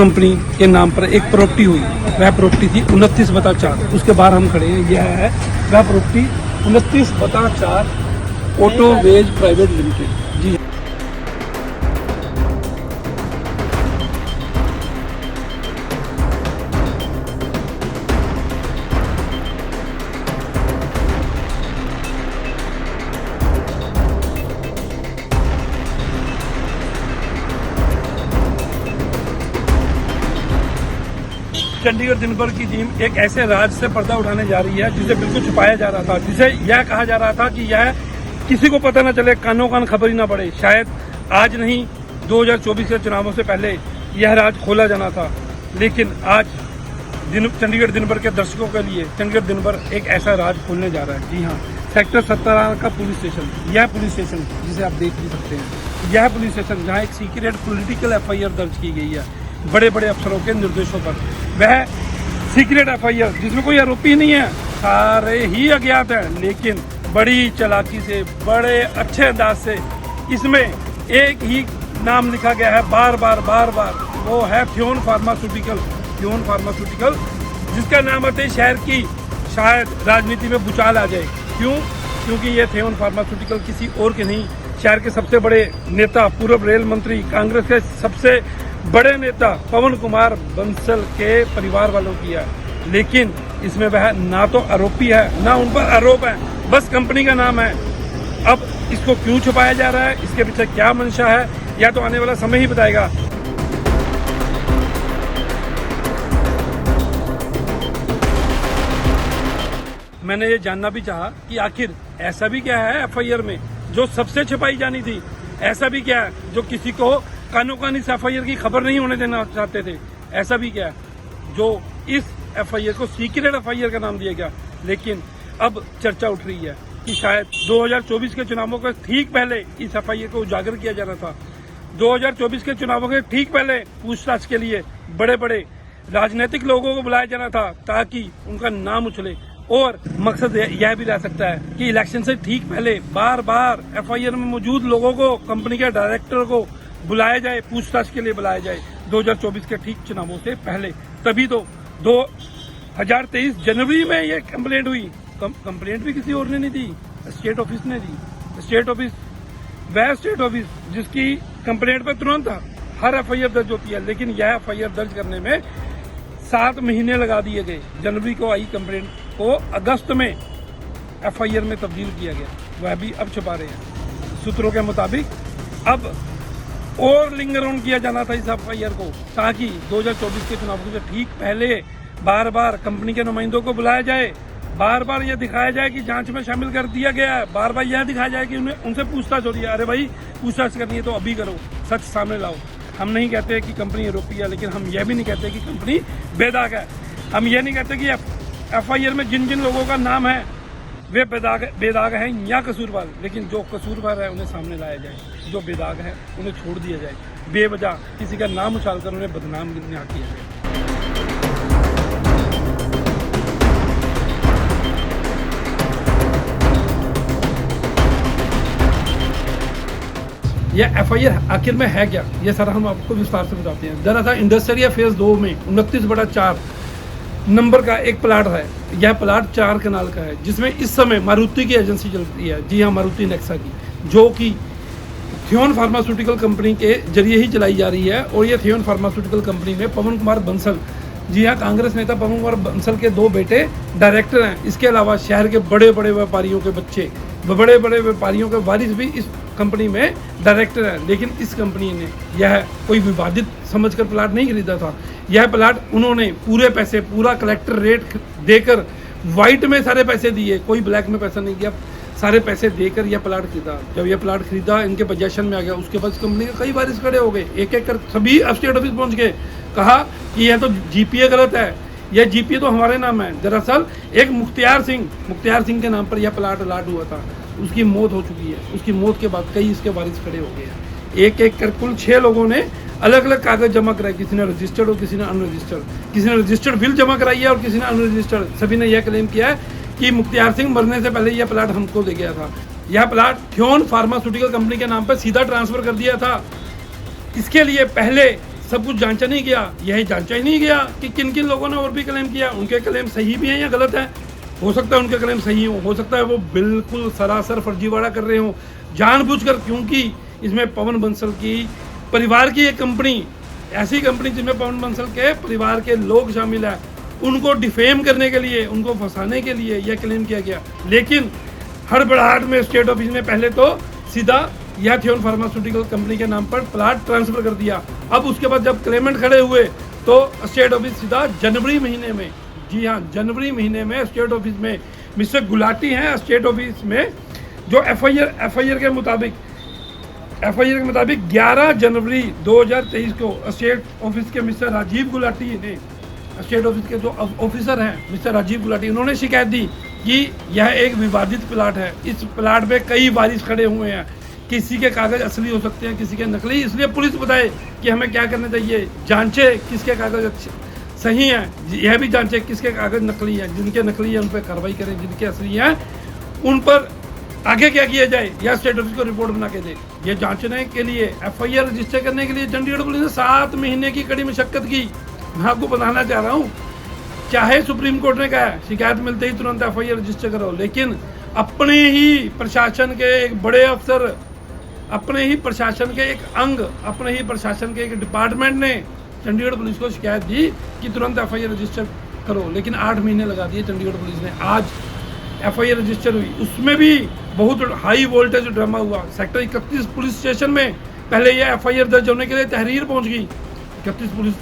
Company के नाम पर एक प्रॉपर्टी हुई, वह प्रॉपर्टी थी 29/4। उसके बाहर हम खड़े हैं, यह है वह प्रॉपर्टी 29/4 ऑटोवेज प्राइवेट लिमिटेड। जी चंडीगढ़ दिन भर की टीम एक ऐसे राज से पर्दा उठाने जा रही है जिसे बिल्कुल छुपाया जा रहा था, जिसे यह कहा जा रहा था कि यह किसी को पता न चले, कानों कान खबर ही ना पड़े। शायद आज नहीं, 2024 के चुनावों से पहले यह राज खोला जाना था, लेकिन आज चंडीगढ़ दिन भर के दर्शकों के लिए चंडीगढ़ दिन भर एक ऐसा राज खोलने जा रहा है। जी हाँ, सेक्टर 17 का पुलिस स्टेशन, यह पुलिस स्टेशन जिसे आप देख भी सकते हैं, यह पुलिस स्टेशन जहाँ एक सीक्रेट पॉलिटिकल FIR दर्ज की गई है बड़े बड़े अफसरों के निर्देशों पर। वह सीक्रेट FIR जिसमें कोई आरोपी नहीं है, सारे ही अज्ञात हैं, लेकिन बड़ी चालाकी से, बड़े अच्छे अंदाज से इसमें एक ही नाम लिखा गया है बार बार, वो है थियोन फार्मास्यूटिकल। थियोन फार्मास्यूटिकल जिसका नाम आते ही शहर की शायद राजनीति में भूचाल आ जाए। क्यों? क्योंकि ये थियोन फार्मास्यूटिकल किसी और के नहीं, शहर के सबसे बड़े नेता, पूर्व रेल मंत्री, कांग्रेस के सबसे बड़े नेता पवन कुमार बंसल के परिवार वालों की है। लेकिन इसमें वह ना तो आरोपी है, ना उन पर आरोप है, बस कंपनी का नाम है। अब इसको क्यों छुपाया जा रहा है, इसके पीछे क्या मंशा है, या तो आने वाला समय ही बताएगा। मैंने ये जानना भी चाहा कि आखिर ऐसा भी क्या है FIR में जो सबसे छुपाई जानी थी, ऐसा भी क्या है जो किसी को कानों कान इस FIR की खबर नहीं होने देना चाहते थे, ऐसा भी क्या है जो इस FIR को सीक्रेट FIR का नाम दिया गया। लेकिन अब चर्चा उठ रही है कि शायद 2024 के चुनावों के ठीक पहले इस FIR को उजागर किया जाना था। 2024 के चुनावों के ठीक पहले पूछताछ के लिए बड़े बड़े राजनीतिक लोगों को बुलाया जाना था ताकि उनका नाम उछले। और मकसद यह भी रह सकता है कि इलेक्शन से ठीक पहले बार बार FIR में मौजूद लोगों को, कंपनी के डायरेक्टर को बुलाया जाए, पूछताछ के लिए बुलाया जाए 2024 के ठीक चुनावों से पहले। तभी तो 2023 जनवरी में ये कंप्लेंट हुई। कंप्लेंट भी किसी और ने नहीं दी, स्टेट ऑफिस ने दी। स्टेट ऑफिस, वह स्टेट ऑफिस जिसकी कंप्लेंट पर तुरंत हर FIR दर्ज होती है, लेकिन यह FIR दर्ज करने में 7 महीने लगा दिए गए। जनवरी को आई कंप्लेंट को अगस्त में FIR में तब्दील किया गया, वह भी अब छुपा रहे हैं। सूत्रों के मुताबिक अब और लिंगर ऑन किया जाना था इस FIR को, ताकि 2024 के चुनाव से ठीक पहले बार बार कंपनी के नुमाइंदों को बुलाया जाए, बार बार यह दिखाया जाए कि जांच में शामिल कर दिया गया है, बार बार यह दिखाया जाए कि उनसे पूछताछ हो रही है। अरे भाई, पूछताछ करनी है तो अभी करो, सच सामने लाओ। हम नहीं कहते कि कंपनी आरोपी है, लेकिन हम यह भी नहीं कहते कि कंपनी बेदाग है। हम यह नहीं कहते कि FIR में जिन जिन लोगों का नाम है वे बेदाग हैं या कसूरवार, लेकिन जो कसूरवार है उन्हें सामने लाया जाए, जो बेदाग है उन्हें छोड़ दिया जाए, बेवजह किसी का नाम उछालकर उन्हें बदनाम ना किया जाए। यह FIR आखिर में है क्या, ये सारा हम आपको विस्तार से बताते हैं। दरअसल इंडस्ट्रियल फेज 2 में 29/4 नंबर का एक प्लाट है। यह प्लाट 4 कनाल का है, जिसमें इस समय मारुति की एजेंसी चलती है। जी हाँ, मारुति नेक्सा की, जो कि थियोन फार्मास्यूटिकल कंपनी के जरिए ही चलाई जा रही है। और ये थियोन फार्मास्यूटिकल कंपनी में पवन कुमार बंसल, जी हाँ, कांग्रेस नेता पवन कुमार बंसल के 2 बेटे डायरेक्टर हैं। इसके अलावा शहर के बड़े बड़े व्यापारियों के बच्चे, बड़े बड़े व्यापारियों के वारिस भी इस कंपनी में डायरेक्टर है। लेकिन इस कंपनी ने यह कोई विवादित समझकर प्लाट नहीं खरीदा था। यह प्लाट उन्होंने पूरे पैसे, पूरा कलेक्टर रेट देकर वाइट में सारे पैसे दिए, कोई ब्लैक में पैसा नहीं किया, सारे पैसे देकर यह प्लाट खरीदा। जब यह प्लाट खरीदा, इनके पोजेशन में आ गया, उसके बाद कंपनी के कई वारिस खड़े हो गए, एक एक कर सभी स्टेट ऑफिस पहुंच गए, कहा कि यह तो GPA गलत है, यह GPA तो हमारे नाम है। दरअसल एक मुख्तियार सिंह के नाम पर यह प्लाट अलाट हुआ था, उसकी मौत हो चुकी है। उसकी मौत के बाद कई इसके वारिस खड़े हो गए हैं। एक एक कर कुल 6 लोगों ने अलग अलग कागज जमा कराए, किसी ने रजिस्टर्ड और किसी ने अनरजिस्टर्ड, किसी ने रजिस्टर्ड बिल जमा कराई है और किसी ने अनरजिस्टर्ड। सभी ने यह क्लेम किया है कि मुख्तियार सिंह मरने से पहले यह प्लाट हमको दे गया था। यह प्लाट थियोन फार्मास्यूटिकल कंपनी के नाम पर सीधा ट्रांसफर कर दिया था। इसके लिए पहले सब कुछ जांचा नहीं गया, यही जांचा ही नहीं गया कि किन किन लोगों ने और भी क्लेम किया, उनके क्लेम सही भी हैं या गलत है। हो सकता है उनके क्लेम सही हो सकता है वो बिल्कुल सरासर फर्जीवाड़ा कर रहे हो जानबूझकर, क्योंकि इसमें पवन बंसल की परिवार की एक कंपनी, ऐसी कंपनी जिसमें पवन बंसल के परिवार के लोग शामिल है, उनको डिफेम करने के लिए, उनको फंसाने के लिए यह क्लेम किया गया। लेकिन हड़बड़ाहट में स्टेट ऑफिस ने पहले तो सीधा यह थियोन फार्मास्यूटिकल कंपनी के नाम पर प्लाट ट्रांसफर कर दिया। अब उसके बाद जब क्लेमेंट खड़े हुए तो स्टेट ऑफिस सीधा जनवरी महीने में, जी हाँ जनवरी महीने में स्टेट ऑफिस में मिस्टर गुलाटी हैं स्टेट ऑफिस में, जो एफआईआर के मुताबिक 11 जनवरी 2023 को स्टेट ऑफिस के मिस्टर राजीव गुलाटी ने, स्टेट ऑफिस के जो ऑफिसर हैं मिस्टर राजीव गुलाटी, उन्होंने शिकायत दी कि यह एक विवादित प्लाट है। इस प्लाट में कई वारिस खड़े हुए हैं, किसी के कागज असली हो सकते हैं, किसी के नकली, इसलिए पुलिस बताए कि हमें क्या करना चाहिए, जांचे किसके कागज सही हैं, यह भी जांचे किसके कागज नकली हैं, जिनके नकली हैं उन पर कार्रवाई करें, जिनके असली हैं उन पर आगे क्या किया जाए, या स्टेट ऑफिस को रिपोर्ट बना के दे। ये जांचने के लिए एफआईआर रजिस्टर करने के लिए चंडीगढ़ पुलिस ने 7 महीने की कड़ी मशक्कत की। मैं आपको बताना चाह रहा हूँ, चाहे सुप्रीम कोर्ट ने कहा शिकायत मिलते ही तुरंत एफआईआर रजिस्टर करो, लेकिन अपने ही प्रशासन के एक बड़े अफसर, अपने ही प्रशासन के एक अंग, अपने ही प्रशासन के एक डिपार्टमेंट ने चंडीगढ़ पुलिस को शिकायत दी कि तुरंत एफआईआर रजिस्टर करो, लेकिन 8 महीने लगा दिए चंडीगढ़ पुलिस ने। आज एफआईआर रजिस्टर हुई, उसमें भी बहुत हाई वोल्टेज ड्रामा हुआ। सेक्टर 31 पुलिस स्टेशन में पहले यह एफआईआर दर्ज होने के लिए तहरीर पहुंच गई 31 पुलिस,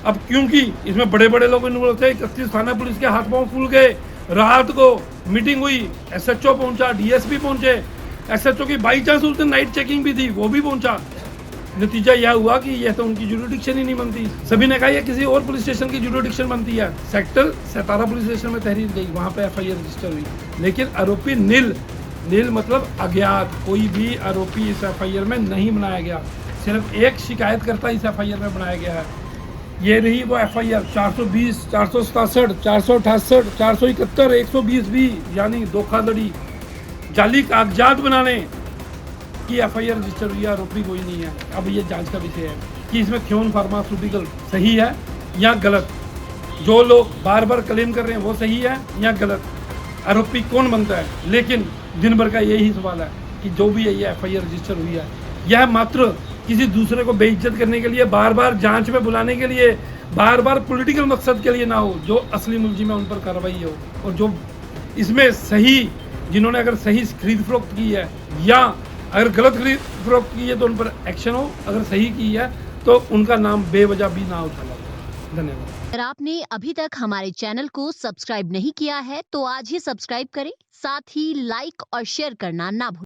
अब क्योंकि इसमें बड़े बड़े लोग इन्वॉल्व थे, 31 थाना पुलिस के हाथ पांव फूल गए। रात को मीटिंग हुई, एसएचओ पहुंचा, डीएसपी पहुंचे, एसएचओ की बाई चांस उस दिन नाइट चेकिंग भी थी, वो भी पहुंचा। नतीजा यह हुआ कि यह तो उनकी जुरिडिक्शन ही नहीं बनती। सभी ने कहा यह किसी और पुलिस स्टेशन की जुरिडिक्शन बनती है। सेक्टर 17 पुलिस स्टेशन में तहरीर गई, वहां पे एफआईआर रजिस्टर हुई, लेकिन आरोपी नील मतलब अज्ञात, कोई भी आरोपी इस एफआईआर में नहीं बनाया गया। सिर्फ एक शिकायतकर्ता इस एफआईआर में बनाया गया है। ये रही वो एफआईआर 420, 467, 468, 471, 120 भी, यानी धोखाधड़ी, जाली कागजात बनाने की एफआईआर रजिस्टर हुई है। आरोपी कोई नहीं है। अब ये जांच का विषय है कि इसमें थियोन फार्मास्यूटिकल सही है या गलत। जो लोग बार बार क्लेम कर रहे हैं वो सही है या गलत, आरोपी कौन बनता है। लेकिन दिन भर का यही सवाल है कि जो भी है ये एफआईआर रजिस्टर हुई है, यह मात्र किसी दूसरे को बेइज्जत करने के लिए, बार बार जांच में बुलाने के लिए, बार बार पॉलिटिकल मकसद के लिए ना हो। जो असली मुलजिम है उन पर कार्रवाई हो, और जो इसमें सही, जिन्होंने अगर सही खरीद फरोख्त की है या अगर गलत खरीद फरोख्त की है तो उन पर एक्शन हो, अगर सही की है तो उनका नाम बेवजह भी ना उठाना। धन्यवाद। अगर आपने अभी तक हमारे चैनल को सब्सक्राइब नहीं किया है तो आज ही सब्सक्राइब करें, साथ ही लाइक और शेयर करना ना भूलें।